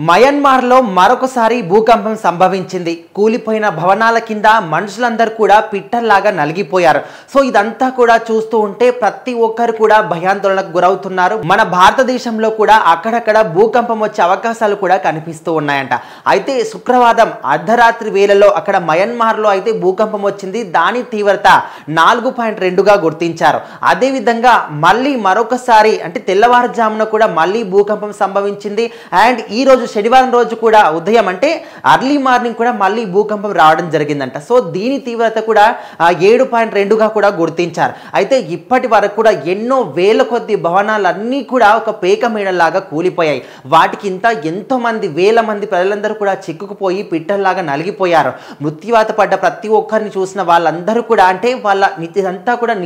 మయన్మార్లో మరొకసారి భూకంపం సంభవించింది. కూలిపోయిన భవనాల కింద మనుషులందరూ కూడా పిట్టల్లాగా నలిగిపోయారు. సో ఇదంతా కూడా చూస్తూ ఉంటే ప్రతి ఒక్కరు కూడా భయాందోళనకు గురవుతున్నారు. మన భారతదేశంలో కూడా అక్కడక్కడ భూకంపం వచ్చే అవకాశాలు కూడా కనిపిస్తూ ఉన్నాయంట. అయితే శుక్రవారం అర్ధరాత్రి వేళలో అక్కడ మయన్మార్లో అయితే భూకంపం వచ్చింది. దాని తీవ్రత 4.2గా గుర్తించారు. అదేవిధంగా మళ్ళీ మరొకసారి అంటే తెల్లవారుజామున కూడా మళ్ళీ భూకంపం సంభవించింది. అండ్ ఈ రోజు శనివారం రోజు కూడా ఉదయం అంటే అర్లీ మార్నింగ్ కూడా మళ్ళీ భూకంపం రావడం జరిగిందంట. సో దీని తీవ్రత కూడా 7.2గా కూడా గుర్తించారు. అయితే ఇప్పటి వరకు కూడా ఎన్నో వేల కొద్ది భవనాలన్నీ కూడా ఒక పేక మేడలాగా కూలిపోయాయి. వాటికి ఎంతో మంది వేల మంది ప్రజలందరూ కూడా చిక్కుకుపోయి పిట్టల్లాగా నలిగిపోయారు. మృత్యువాత పడ్డ ప్రతి ఒక్కరిని చూసిన వాళ్ళందరూ కూడా అంటే వాళ్ళ ఇదంతా కూడా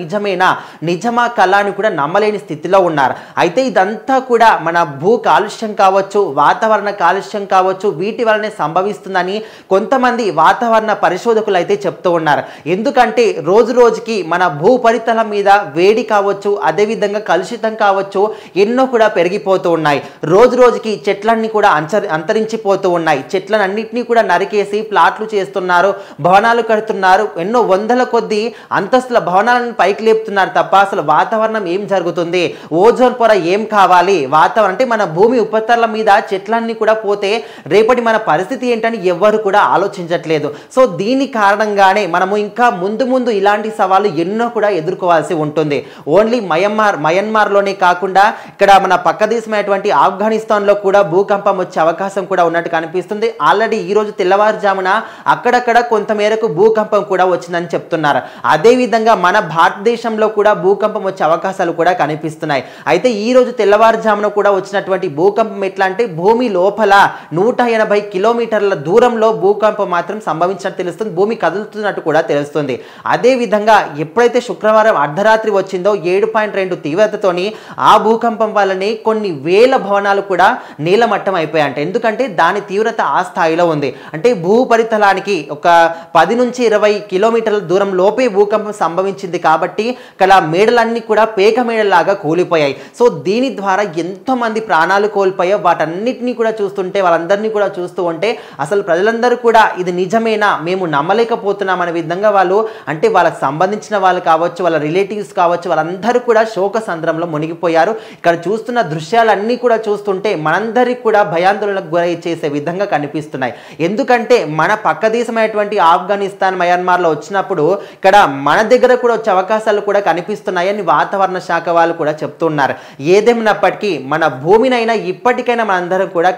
నిజమా కళ అని కూడా నమ్మలేని స్థితిలో ఉన్నారు. అయితే ఇదంతా కూడా మన భూ కాలుష్యం కావచ్చు, వాతావరణ కాలుష్యం కావచ్చు, వీటి వల్లనే సంభవిస్తుందని కొంతమంది వాతావరణ పరిశోధకులు అయితే చెప్తూ ఉన్నారు. ఎందుకంటే రోజు రోజుకి మన భూ పరితలం మీద వేడి కావచ్చు, అదేవిధంగా కలుషితం కావచ్చు, ఎన్నో కూడా పెరిగిపోతూ ఉన్నాయి. రోజు రోజుకి చెట్లన్నీ కూడా అంతరించిపోతూ ఉన్నాయి. చెట్లన్నింటినీ కూడా నరికేసి ప్లాట్లు చేస్తున్నారు, భవనాలు కడుతున్నారు, ఎన్నో వందల కొద్ది అంతస్తుల భవనాలను పైకి లేపుతున్నారు తప్ప అసలు వాతావరణం ఏం జరుగుతుంది, ఓజోన్ పొర ఏం కావాలి, వాతావరణం అంటే మన భూమి ఉపరితల మీద చెట్లన్నీ కూడా పోతే రేపటి మన పరిస్థితి ఏంటని ఎవ్వరు కూడా ఆలోచించట్లేదు. సో దీని కారణంగానే మనము ఇంకా ముందు ఇలాంటి సవాళ్ళు ఎన్నో కూడా ఎదుర్కోవాల్సి ఉంటుంది. ఓన్లీ మయన్మార్లోనే కాకుండా ఇక్కడ మన పక్క దేశమైనటువంటి ఆఫ్ఘనిస్తాన్లో కూడా భూకంపం వచ్చే అవకాశం కూడా ఉన్నట్టు కనిపిస్తుంది. ఆల్రెడీ ఈ రోజు తెల్లవారుజామున అక్కడక్కడ కొంతమేరకు భూకంపం కూడా వచ్చిందని చెప్తున్నారు. అదేవిధంగా మన భారతదేశంలో కూడా భూకంపం వచ్చే అవకాశాలు కూడా కనిపిస్తున్నాయి. అయితే ఈ రోజు తెల్లవారుజామున కూడా వచ్చినటువంటి భూకంపం ఎట్లా అంటే భూమి లోపల 180 కిలోమీటర్ల దూరంలో భూకంపం మాత్రం సంభవించినట్టు తెలుస్తుంది. భూమి కదులుతున్నట్టు కూడా తెలుస్తుంది. అదేవిధంగా ఎప్పుడైతే శుక్రవారం అర్ధరాత్రి వచ్చిందో 7.2 తీవ్రతతోని ఆ భూకంపం వల్లనే కొన్ని వేల భవనాలు కూడా నీలమట్టం అయిపోయాయంట. ఎందుకంటే దాని తీవ్రత ఆ స్థాయిలో ఉంది. అంటే భూపరితలానికి ఒక 10 నుంచి 20 కిలోమీటర్ల దూరం లోపే భూకంపం సంభవించింది కాబట్టి ఇక్కడ మేడలన్నీ కూడా పేక మేడలాగా కూలిపోయాయి. సో దీని ద్వారా ఎంతో మంది ప్రాణాలు కోల్పోయాయి. వాటన్నిటినీ కూడా చూస్తుంటే వాళ్ళందరినీ కూడా చూస్తూ ఉంటే అసలు ప్రజలందరూ కూడా ఇది నిజమేనా, మేము నమ్మలేకపోతున్నాం అనే విధంగా వాళ్ళు అంటే వాళ్ళకి సంబంధించిన వాళ్ళు కావచ్చు, వాళ్ళ రిలేటివ్స్ కావచ్చు, వాళ్ళందరూ కూడా శోక సంద్రంలో మునిగిపోయారు. ఇక్కడ చూస్తున్న దృశ్యాలన్నీ కూడా చూస్తుంటే మనందరికీ కూడా భయాందోళనకు గురై చేసే విధంగా కనిపిస్తున్నాయి. ఎందుకంటే మన పక్క దేశమైనటువంటి ఆఫ్ఘనిస్తాన్ మయన్మార్లో వచ్చినప్పుడు ఇక్కడ మన దగ్గర కూడా వచ్చే అవకాశాలు కూడా కనిపిస్తున్నాయని వాతావరణ శాఖ వాళ్ళు కూడా చెప్తున్నారు. ఏదేమైనప్పటికీ మన భూమినైనా ఇప్పటికైనా మనందరం కూడా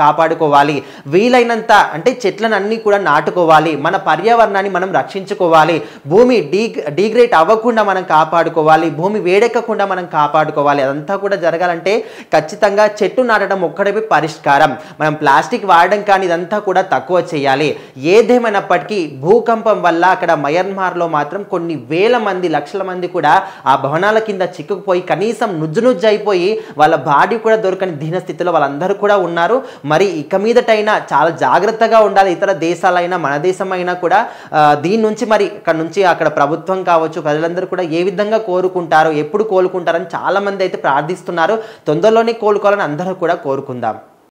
కాపాడుకోవాలి. వీలైనంత అంటే చెట్లను అన్ని కూడా నాటుకోవాలి. మన పర్యావరణాన్ని మనం రక్షించుకోవాలి. భూమి డీగ్రేడ్ అవ్వకుండా మనం కాపాడుకోవాలి. భూమి వేడెక్కకుండా మనం కాపాడుకోవాలి. అదంతా కూడా జరగాలంటే ఖచ్చితంగా చెట్టు నాటడం ఒక్కడే పరిష్కారం. మనం ప్లాస్టిక్ వాడడం కానీ ఇదంతా కూడా తక్కువ చేయాలి. ఏదేమైనప్పటికీ భూకంపం వల్ల అక్కడ మయన్మార్లో మాత్రం కొన్ని వేల మంది లక్షల మంది కూడా ఆ భవనాల కింద చిక్కుకుపోయి కనీసం నుజ్జు అయిపోయి వాళ్ళ బాడీ కూడా దొరకని దీన స్థితిలో వాళ్ళందరూ కూడా ఉన్నారు. మరి ఇక మీదటైనా చాలా జాగ్రత్తగా ఉండాలి. ఇతర దేశాలైనా మన దేశమైనా కూడా దీని నుంచి మరి ఇక్కడ నుంచి అక్కడ ప్రభుత్వం కావచ్చు, ప్రజలందరూ కూడా ఏ విధంగా కోరుకుంటారో, ఎప్పుడు కోలుకుంటారని చాలా మంది అయితే ప్రార్థిస్తున్నారు. తొందరలోనే కోలుకోవాలని అందరూ కూడా కోరుకుందాం.